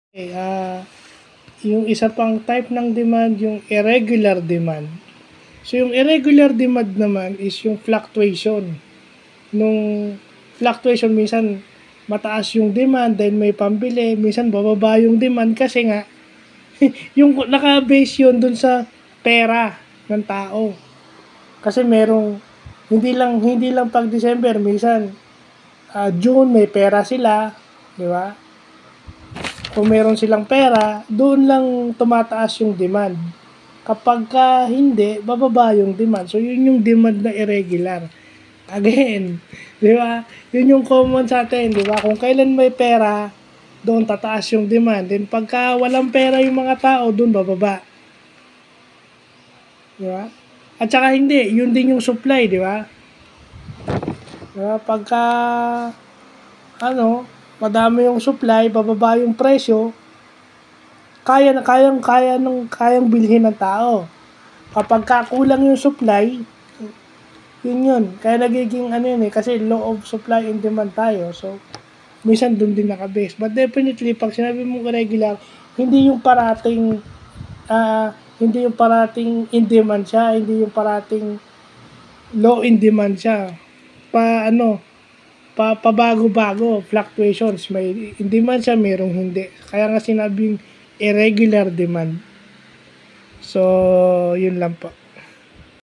Eh, yung isa pang type ng demand, yung irregular demand. So, yung irregular demand naman is yung fluctuation. Nung fluctuation, minsan mataas yung demand, then may pambili, minsan bababa yung demand kasi nga, yung naka-base yun dun sa pera ng tao. Kasi merong, hindi lang pag December, minsan, June may pera sila, di ba? Kung meron silang pera, doon lang tumataas yung demand. Kapag hindi, bababa yung demand. So, yun yung demand na irregular. Again, di ba? Yun yung common sa atin, di ba? Kung kailan may pera, doon tataas yung demand. Then, pagka walang pera yung mga tao, doon bababa. Di ba? At saka hindi, yun din yung supply, di ba? Di ba? Pagka, madami yung supply, bababa yung presyo, kayang bilhin ng tao. Kapag kulang yung supply, yun. Kaya nagiging kasi law of supply and demand tayo. So, minsan dun din nakabase. But definitely, pag sinabi mong regular, hindi yung parating, hindi yung parating in demand siya, hindi yung parating low in demand siya. Pabago-bago, fluctuations. May in demand siya, mayroong hindi. Kaya nga sinabing irregular demand. So, yun lang po.